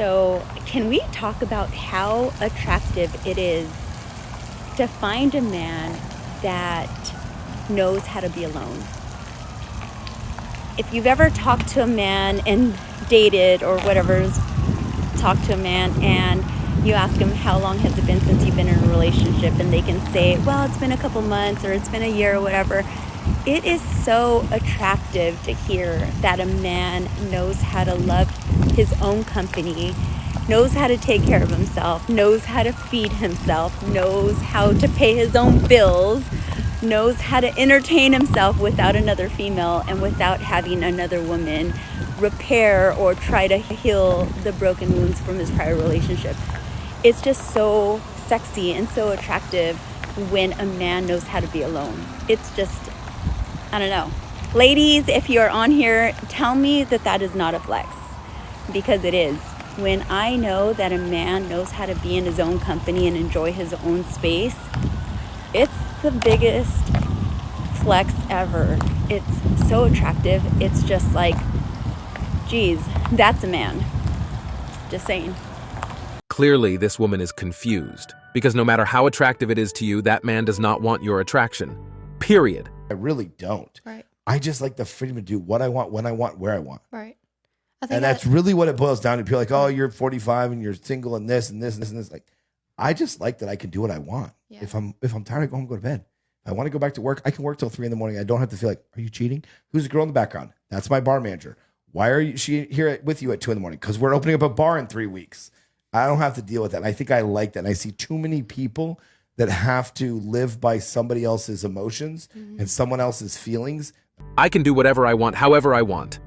So, can we talk about how attractive it is to find a man that knows how to be alone? If you've ever talked to a man and dated or whatever's talked to a man and you ask him how long has it been since you've been in a relationship, and they can say, well, it's been a couple months or it's been a year or whatever. It is so attractive to hear that a man knows how to love his own company, knows how to take care of himself, knows how to feed himself, knows how to pay his own bills, knows how to entertain himself without another female and without having another woman repair or try to heal the broken wounds from his prior relationship. It's just so sexy and so attractive when a man knows how to be alone. It's just, I don't know. Ladies, if you're on here, tell me that that is not a flex, because it is. When I know that a man knows how to be in his own company and enjoy his own space, it's the biggest flex ever. It's so attractive. It's just like, geez, that's a man. Just saying. Clearly, this woman is confused, because no matter how attractive it is to you, that man does not want your attraction. Period. I really don't. Right. I just like the freedom to do what I want, when I want, where I want. Right. I think And that's really what it boils down to. People are like, oh, you're 45 and you're single and this and this and this and this. Like, I just like that I can do what I want. Yeah. If I'm tired, I go home, go to bed. If I want to go back to work, I can work till 3 a.m. I don't have to feel like, are you cheating? Who's the girl in the background? That's my bar manager. Why are she here with you at 2 a.m? Because we're opening up a bar in 3 weeks. I don't have to deal with that. And I think I like that. And I see too many people that have to live by somebody else's emotions and someone else's feelings. I can do whatever I want, however I want.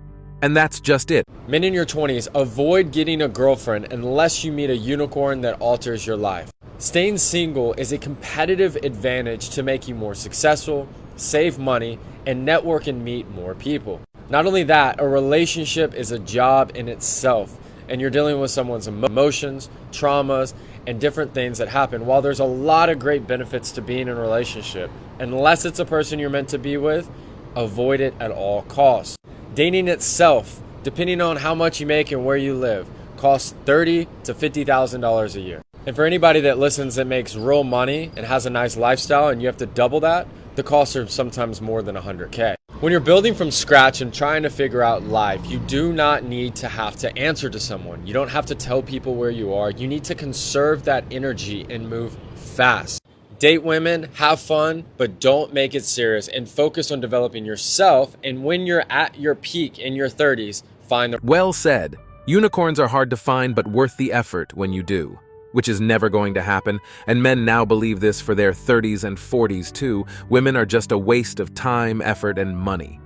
And that's just it. Men in your 20s, avoid getting a girlfriend unless you meet a unicorn that alters your life. Staying single is a competitive advantage to make you more successful, save money, and network and meet more people. Not only that, a relationship is a job in itself, and you're dealing with someone's emotions, traumas, and different things that happen. While there's a lot of great benefits to being in a relationship, unless it's a person you're meant to be with, avoid it at all costs. Dating itself, depending on how much you make and where you live, costs $30,000 to $50,000 a year. And for anybody that listens that makes real money and has a nice lifestyle and you have to double that, the costs are sometimes more than $100K. When you're building from scratch and trying to figure out life, you do not need to have to answer to someone. You don't have to tell people where you are. You need to conserve that energy and move fast. Date women, have fun, but don't make it serious, and focus on developing yourself. And when you're at your peak in your 30s, find the... Well said. Unicorns are hard to find, but worth the effort when you do. Which is never going to happen, and men now believe this for their 30s and 40s too. Women are just a waste of time, effort, and money.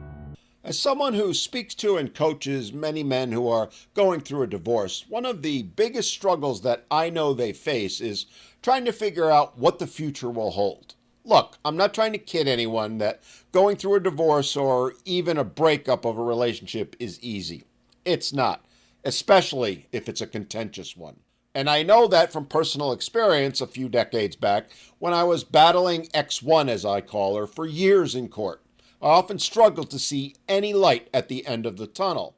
As someone who speaks to and coaches many men who are going through a divorce, one of the biggest struggles that I know they face is trying to figure out what the future will hold. Look, I'm not trying to kid anyone that going through a divorce or even a breakup of a relationship is easy. It's not, especially if it's a contentious one. And I know that from personal experience a few decades back when I was battling X1, as I call her, for years in court. I often struggled to see any light at the end of the tunnel.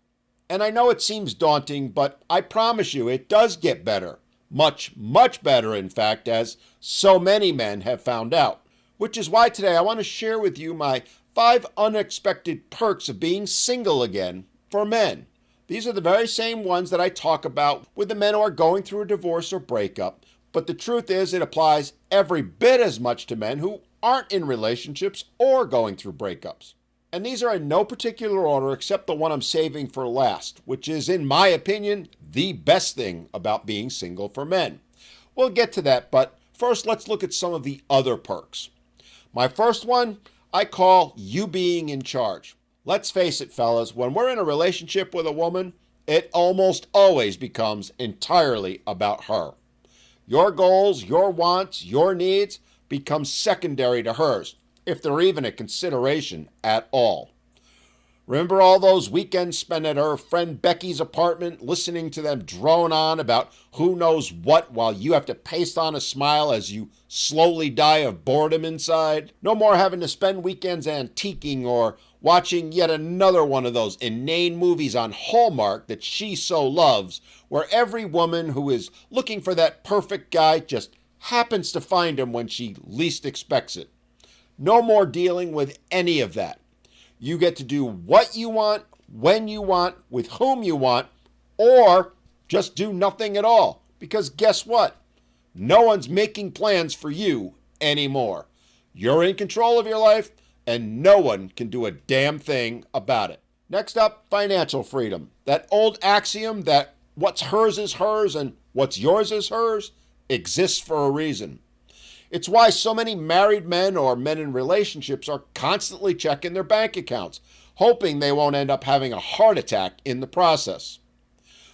And I know it seems daunting, but I promise you it does get better. Much, much better, in fact, as so many men have found out. Which is why today I want to share with you my 5 unexpected perks of being single again for men. These are the very same ones that I talk about with the men who are going through a divorce or breakup, but the truth is it applies every bit as much to men who aren't in relationships or going through breakups. And these are in no particular order except the one I'm saving for last, which is, in my opinion, the best thing about being single for men. We'll get to that, but first let's look at some of the other perks. My first one, I call you being in charge. Let's face it, fellas, when we're in a relationship with a woman, it almost always becomes entirely about her. Your goals, your wants, your needs become secondary to hers, if they're even a consideration at all. Remember all those weekends spent at her friend Becky's apartment, listening to them drone on about who knows what while you have to paste on a smile as you slowly die of boredom inside? No more having to spend weekends antiquing or watching yet another one of those inane movies on Hallmark that she so loves, where every woman who is looking for that perfect guy just happens to find him when she least expects it. No more dealing with any of that. You get to do what you want, when you want, with whom you want, or just do nothing at all. Because guess what? No one's making plans for you anymore. You're in control of your life, and no one can do a damn thing about it. Next up, financial freedom. That old axiom that what's hers is hers and what's yours is hers exists for a reason. It's why so many married men or men in relationships are constantly checking their bank accounts, hoping they won't end up having a heart attack in the process.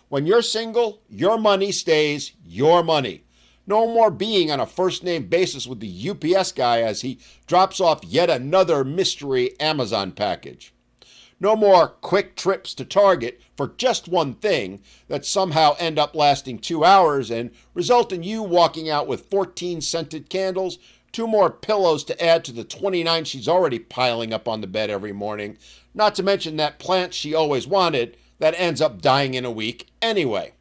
When you're single, your money stays your money. No more being on a first-name basis with the UPS guy as he drops off yet another mystery Amazon package. No more quick trips to Target for just one thing that somehow end up lasting 2 hours and result in you walking out with 14 scented candles, 2 more pillows to add to the 29 she's already piling up on the bed every morning, not to mention that plant she always wanted that ends up dying in a week anyway.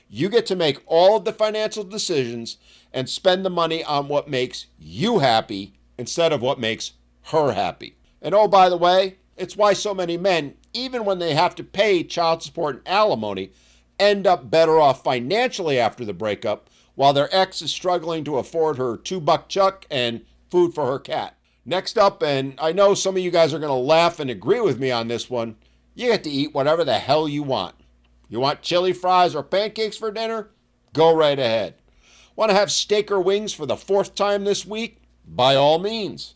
You get to make all of the financial decisions and spend the money on what makes you happy instead of what makes her happy. And oh, by the way, it's why so many men, even when they have to pay child support and alimony, end up better off financially after the breakup, while their ex is struggling to afford her $2 chuck and food for her cat. Next up, and I know some of you guys are going to laugh and agree with me on this one, you get to eat whatever the hell you want. You want chili fries or pancakes for dinner? Go right ahead. Want to have steak or wings for the 4th time this week? By all means.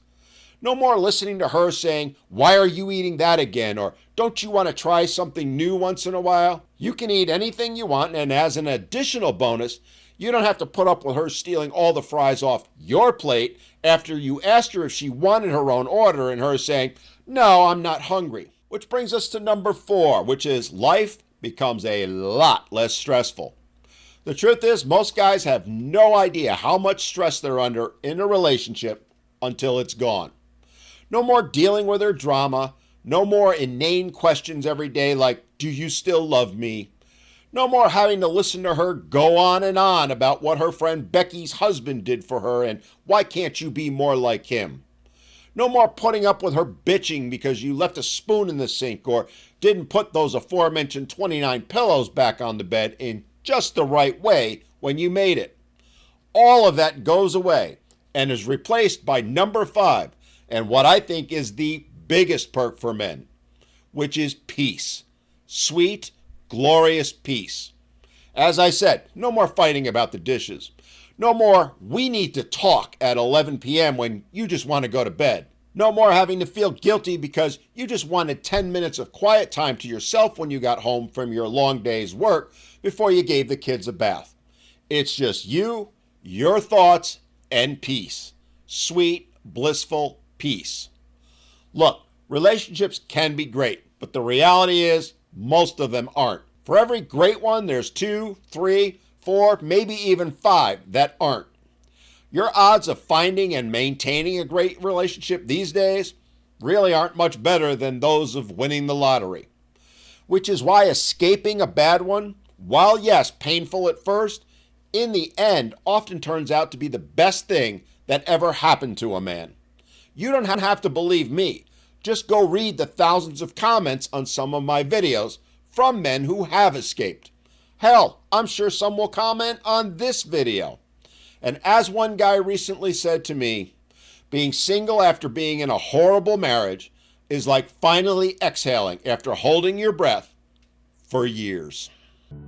No more listening to her saying, "Why are you eating that again?" or "Don't you want to try something new once in a while?" You can eat anything you want, and as an additional bonus, you don't have to put up with her stealing all the fries off your plate after you asked her if she wanted her own order and her saying, "No, I'm not hungry." Which brings us to number 4, which is life becomes a lot less stressful. The truth is, most guys have no idea how much stress they're under in a relationship until it's gone. No more dealing with her drama. No more inane questions every day like, "Do you still love me?" No more having to listen to her go on and on about what her friend Becky's husband did for her and why can't you be more like him. No more putting up with her bitching because you left a spoon in the sink or didn't put those aforementioned 29 pillows back on the bed in just the right way when you made it. All of that goes away and is replaced by number 5, and what I think is the biggest perk for men, which is peace. Sweet, glorious peace. As I said, no more fighting about the dishes. No more, "We need to talk" at 11 p.m. when you just want to go to bed. No more having to feel guilty because you just wanted 10 minutes of quiet time to yourself when you got home from your long day's work before you gave the kids a bath. It's just you, your thoughts, and peace. Sweet, blissful peace. Look, relationships can be great, but the reality is most of them aren't. For every great one, there's 2, 3, 4, maybe even 5 that aren't. Your odds of finding and maintaining a great relationship these days really aren't much better than those of winning the lottery. Which is why escaping a bad one, while yes, painful at first, in the end often turns out to be the best thing that ever happened to a man. You don't have to believe me. Just go read the thousands of comments on some of my videos from men who have escaped. Hell, I'm sure some will comment on this video. And as one guy recently said to me, being single after being in a horrible marriage is like finally exhaling after holding your breath for years.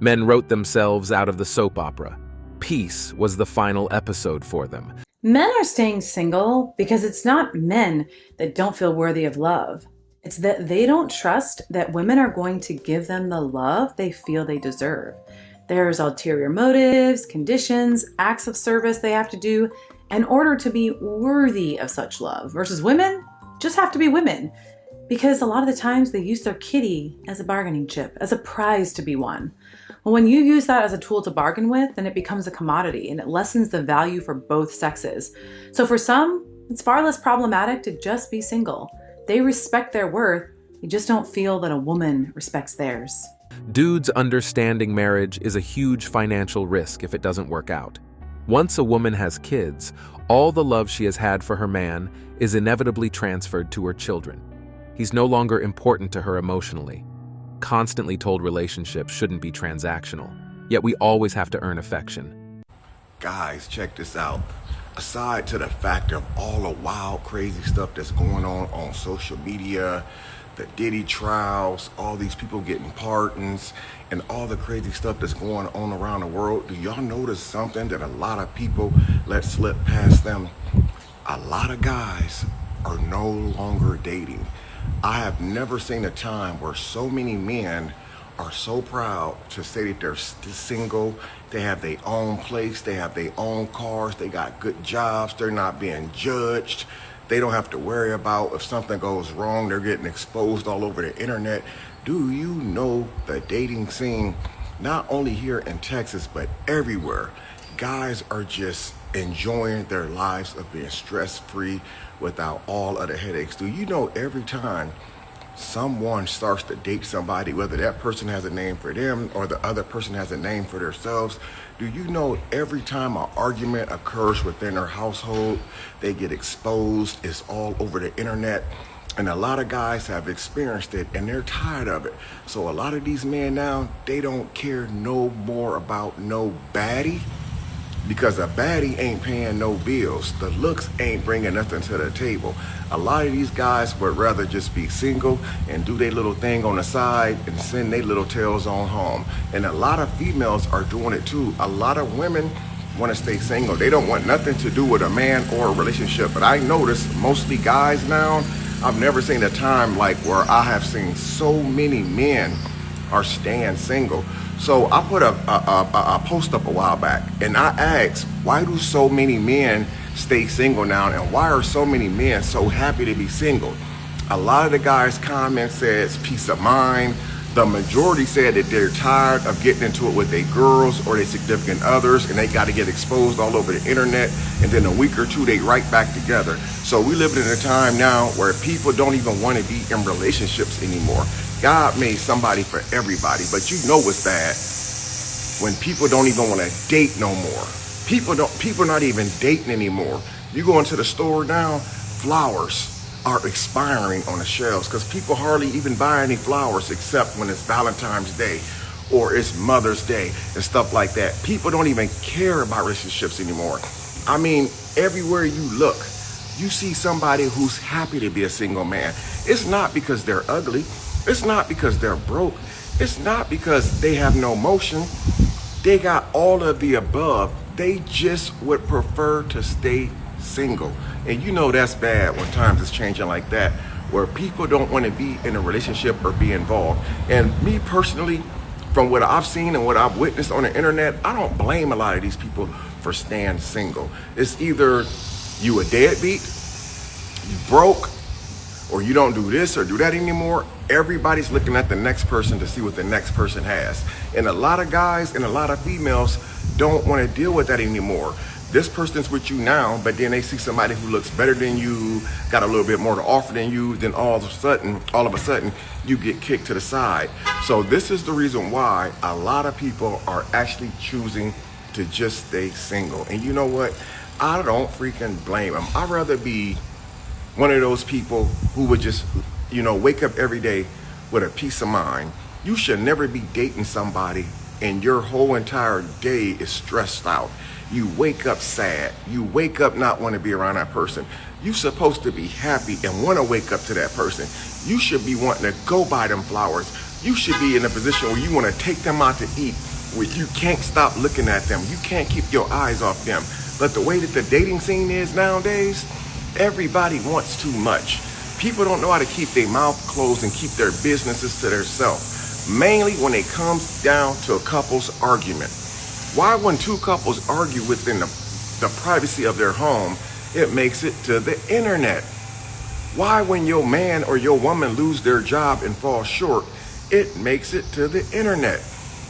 Men wrote themselves out of the soap opera. Peace was the final episode for them. Men are staying single because it's not men that don't feel worthy of love. It's that they don't trust that women are going to give them the love they feel they deserve. There's ulterior motives, conditions, acts of service they have to do in order to be worthy of such love, versus women just have to be women because a lot of the times they use their kitty as a bargaining chip, as a prize to be won. Well, when you use that as a tool to bargain with, then it becomes a commodity and it lessens the value for both sexes. So for some, it's far less problematic to just be single. They respect their worth You just don't feel that a woman respects theirs. Dudes understanding marriage is a huge financial risk if it doesn't work out. Once a woman has kids, all the love she has had for her man is inevitably transferred to her children. He's no longer important to her emotionally. Constantly told relationships shouldn't be transactional, yet we always have to earn affection. Guys, check this out. Aside to the fact of all the wild, crazy stuff that's going on social media, the Diddy trials, all these people getting pardons, and all the crazy stuff that's going on around the world, do y'all notice something that a lot of people let slip past them? A lot of guys are no longer dating. I have never seen a time where so many men are so proud to say that they're single. They have their own place, they have their own cars, they got good jobs, they're not being judged. They don't have to worry about if something goes wrong, they're getting exposed all over the internet. Do you know the dating scene, not only here in Texas, but everywhere? Guys are just enjoying their lives of being stress-free without all of the headaches. Do you know every time someone starts to date somebody, whether that person has a name for them or the other person has a name for themselves, do you know every time an argument occurs within their household, they get exposed, it's all over the internet? And a lot of guys have experienced it and they're tired of it. So a lot of these men now, they don't care no more about no baddie, because a baddie ain't paying no bills. The looks ain't bringing nothing to the table. A lot of these guys would rather just be single and do their little thing on the side and send their little tails on home. And a lot of females are doing it too. A lot of women want to stay single. They don't want nothing to do with a man or a relationship. But I notice mostly guys now, I've never seen a time like where I have seen so many men are staying single. So I put a post up a while back and I asked, why do so many men stay single now, and why are so many men so happy to be single? A lot of the guys' comments says peace of mind. The majority said that they're tired of getting into it with their girls or their significant others, and they got to get exposed all over the internet, and then a week or two they right back together. So we live in a time now where people don't even want to be in relationships anymore. God made somebody for everybody, but you know what's bad? When people don't even want to date no more. People not even dating anymore. You go into the store now, flowers are expiring on the shelves because people hardly even buy any flowers except when it's Valentine's Day or it's Mother's Day and stuff like that. People don't even care about relationships anymore. I mean, everywhere you look, you see somebody who's happy to be a single man. It's not because they're ugly. It's not because they're broke. It's not because they have no motion. They got all of the above. They just would prefer to stay single. And you know that's bad when times is changing like that, where people don't want to be in a relationship or be involved. And me personally, from what I've seen and what I've witnessed on the internet, I don't blame a lot of these people for staying single. It's either you a deadbeat, you broke, or you don't do this or do that anymore. Everybody's looking at the next person to see what the next person has. And a lot of guys and a lot of females don't want to deal with that anymore. This person's with you now, but then they see somebody who looks better than you, got a little bit more to offer than you, then all of a sudden, you get kicked to the side. So this is the reason why a lot of people are actually choosing to just stay single. And you know what? I don't freaking blame them. I'd rather be one of those people who would just, wake up every day with a peace of mind. You should never be dating somebody and your whole entire day is stressed out. You wake up sad. You wake up not want to be around that person. You're supposed to be happy and want to wake up to that person. You should be wanting to go buy them flowers. You should be in a position where you want to take them out to eat, where you can't stop looking at them. You can't keep your eyes off them. But the way that the dating scene is nowadays, everybody wants too much. People don't know how to keep their mouth closed and keep their businesses to themselves. Mainly when it comes down to a couple's argument. Why when two couples argue within the privacy of their home, it makes it to the internet? Why when your man or your woman lose their job and fall short, it makes it to the internet?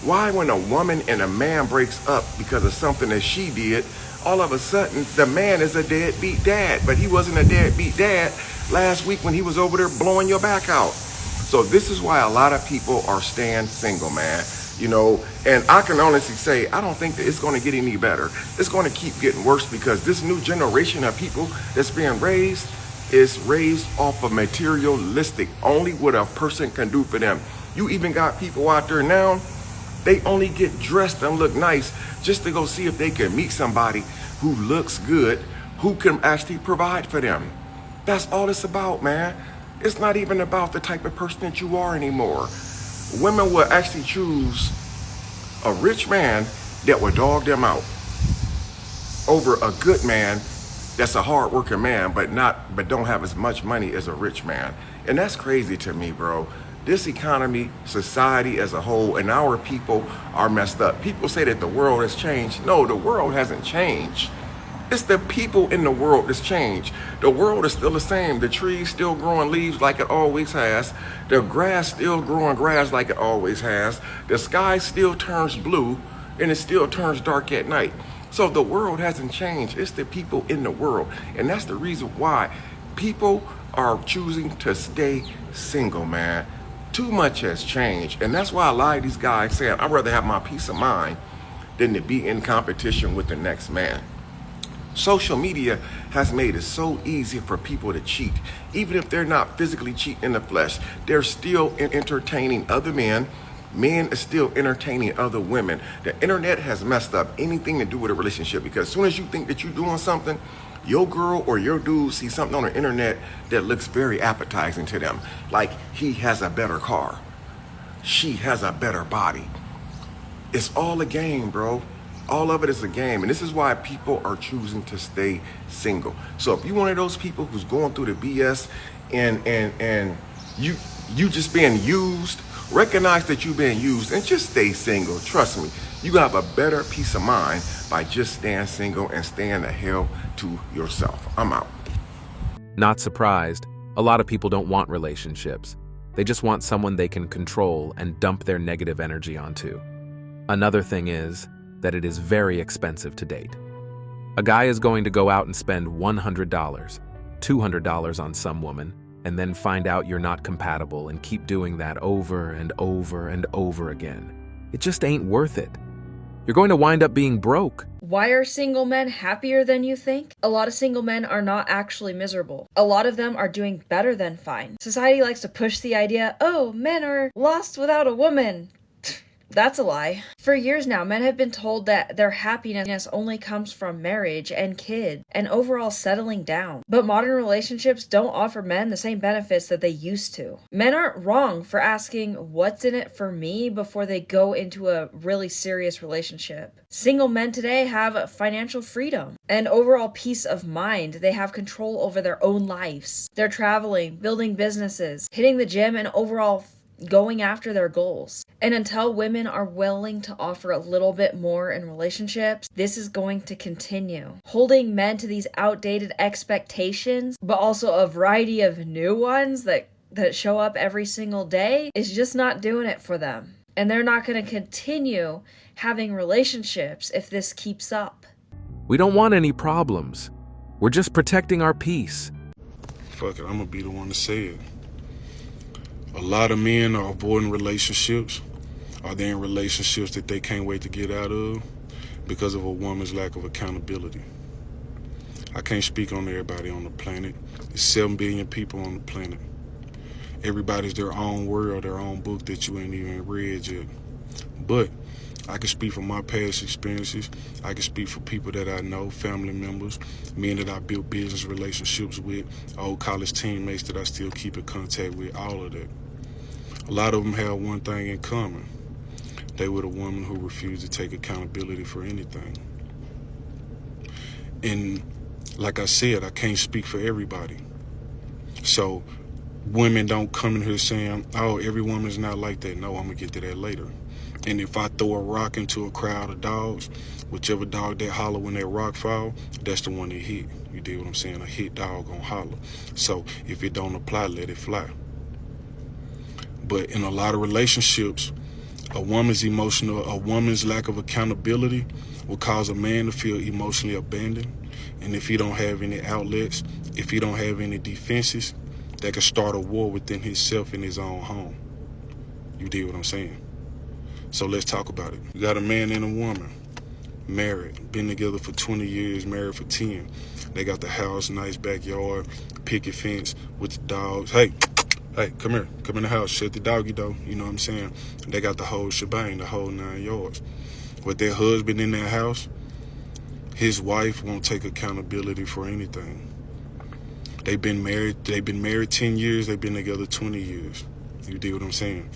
Why when a woman and a man breaks up because of something that she did, all of a sudden the man is a deadbeat dad, but he wasn't a deadbeat dad last week when he was over there blowing your back out. So this is why a lot of people are staying single, man. You know, and I can honestly say, I don't think that it's going to get any better. It's going to keep getting worse because this new generation of people that's being raised is raised off of materialistic, only what a person can do for them. You even got people out there now, they only get dressed and look nice just to go see if they can meet somebody who looks good, who can actually provide for them. That's all it's about, man. It's not even about the type of person that you are anymore. Women will actually choose a rich man that will dog them out over a good man that's a hard-working man, but don't have as much money as a rich man. And that's crazy to me, bro. This economy, society as a whole, and our people are messed up. People say that the world has changed. No, the world hasn't changed. It's the people in the world that's changed. The world is still the same. The trees still growing leaves like it always has. The grass still growing grass like it always has. The sky still turns blue and it still turns dark at night. So the world hasn't changed. It's the people in the world. And that's the reason why people are choosing to stay single, man. Too much has changed. And that's why a lot of these guys say, I'd rather have my peace of mind than to be in competition with the next man. Social media has made it so easy for people to cheat. Even if they're not physically cheating in the flesh, they're still entertaining other men. Men are still entertaining other women. The internet has messed up anything to do with a relationship because as soon as you think that you're doing something, your girl or your dude sees something on the internet that looks very appetizing to them. Like he has a better car. She has a better body. It's all a game, bro. All of it is a game. And this is why people are choosing to stay single. So if you're one of those people who's going through the BS and you just being used, recognize that you're being used and just stay single. Trust me, you have a better peace of mind by just staying single and staying the hell to yourself. I'm out. Not surprised, a lot of people don't want relationships. They just want someone they can control and dump their negative energy onto. Another thing is that it is very expensive to date. A guy is going to go out and spend $100, $200 on some woman, and then find out you're not compatible and keep doing that over and over and over again. It just ain't worth it. You're going to wind up being broke. Why are single men happier than you think? A lot of single men are not actually miserable. A lot of them are doing better than fine. Society likes to push the idea, oh, men are lost without a woman. That's a lie. For years now, men have been told that their happiness only comes from marriage and kids and overall settling down. But modern relationships don't offer men the same benefits that they used to. Men aren't wrong for asking what's in it for me before they go into a really serious relationship. Single men today have financial freedom and overall peace of mind. They have control over their own lives. They're traveling, building businesses, hitting the gym, and overall going after their goals. And until women are willing to offer a little bit more in relationships, this is going to continue. Holding men to these outdated expectations, but also a variety of new ones that show up every single day, is just not doing it for them. And they're not going to continue having relationships if this keeps up. We don't want any problems. We're just protecting our peace. Fuck it, I'm gonna be the one to say it. A lot of men are avoiding relationships. Are they in relationships that they can't wait to get out of because of a woman's lack of accountability? I can't speak on everybody on the planet. There's 7 billion people on the planet. Everybody's their own world, their own book that you ain't even read yet. But I can speak from my past experiences. I can speak for people that I know, family members, men that I built business relationships with, old college teammates that I still keep in contact with, all of that. A lot of them have one thing in common. They were the woman who refused to take accountability for anything. And like I said, I can't speak for everybody. So women don't come in here saying, oh, every woman's not like that. No, I'm gonna get to that later. And if I throw a rock into a crowd of dogs, whichever dog that holler when that rock fall, that's the one that hit. You dig what I'm saying? A hit dog gonna holler. So if it don't apply, let it fly. But in a lot of relationships, a woman's lack of accountability will cause a man to feel emotionally abandoned. And if he don't have any outlets, if he don't have any defenses, that can start a war within himself in his own home. You dig what I'm saying? So let's talk about it. You got a man and a woman, married, been together for 20 years, married for 10. They got the house, nice backyard, picket fence with the dogs. Hey, come here. Come in the house. Shut the doggy door. You know what I'm saying? They got the whole shebang, the whole 9 yards. With their husband in that house, his wife won't take accountability for anything. They've been married 10 years, they've been together 20 years. You dig what I'm saying?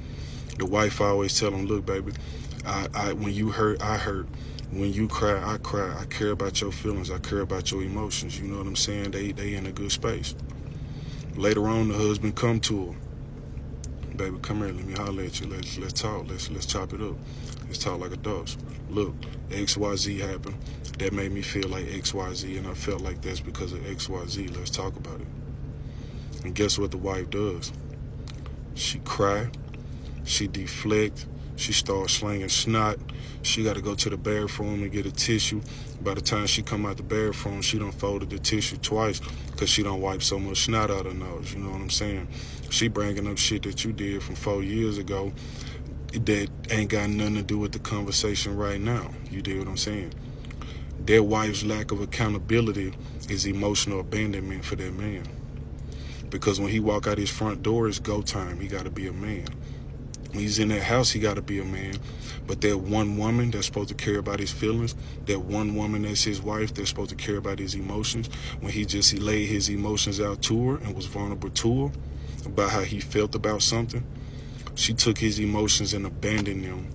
The wife always tell them, look, baby, when you hurt, I hurt. When you cry, I cry. I care about your feelings. I care about your emotions. You know what I'm saying? They in a good space. Later on, the husband come to her. Baby, come here. Let me holler at you. Let's talk. Let's chop it up. Let's talk like adults. Look, XYZ happened. That made me feel like XYZ, and I felt like that's because of XYZ. Let's talk about it. And guess what the wife does? She cry. She deflect. She starts slinging snot. She got to go to the bathroom and get a tissue. By the time she come out the bathroom, she done folded the tissue twice because she don't wipe so much snot out her nose. You know what I'm saying? She bringing up shit that you did from 4 years ago that ain't got nothing to do with the conversation right now. You dig what I'm saying? Their wife's lack of accountability is emotional abandonment for that man. Because when he walk out his front door, it's go time. He got to be a man. When he's in that house, he got to be a man. But that one woman that's supposed to care about his feelings, that one woman that's his wife that's supposed to care about his emotions, when he laid his emotions out to her and was vulnerable to her about how he felt about something, she took his emotions and abandoned them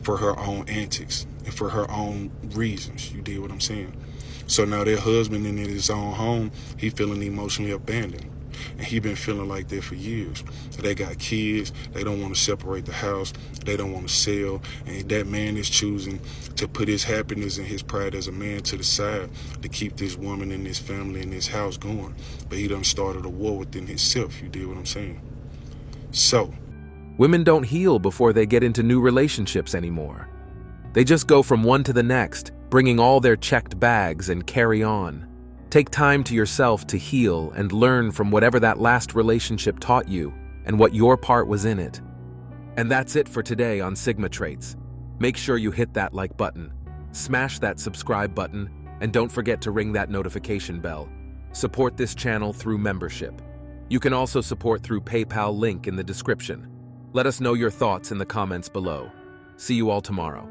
for her own antics and for her own reasons. You dig what I'm saying? So now their husband in his own home, he feeling emotionally abandoned. And he been feeling like that for years. They got kids. They don't want to separate the house. They don't want to sell. And that man is choosing to put his happiness and his pride as a man to the side to keep this woman and this family and this house going. But he done started a war within himself. You dig what I'm saying? So, Women don't heal before they get into new relationships anymore. They just go from one to the next, bringing all their checked bags and carry on. Take time to yourself to heal and learn from whatever that last relationship taught you and what your part was in it. And that's it for today on Sigma Traits. Make sure you hit that like button, smash that subscribe button, and don't forget to ring that notification bell. Support this channel through membership. You can also support through PayPal link in the description. Let us know your thoughts in the comments below. See you all tomorrow.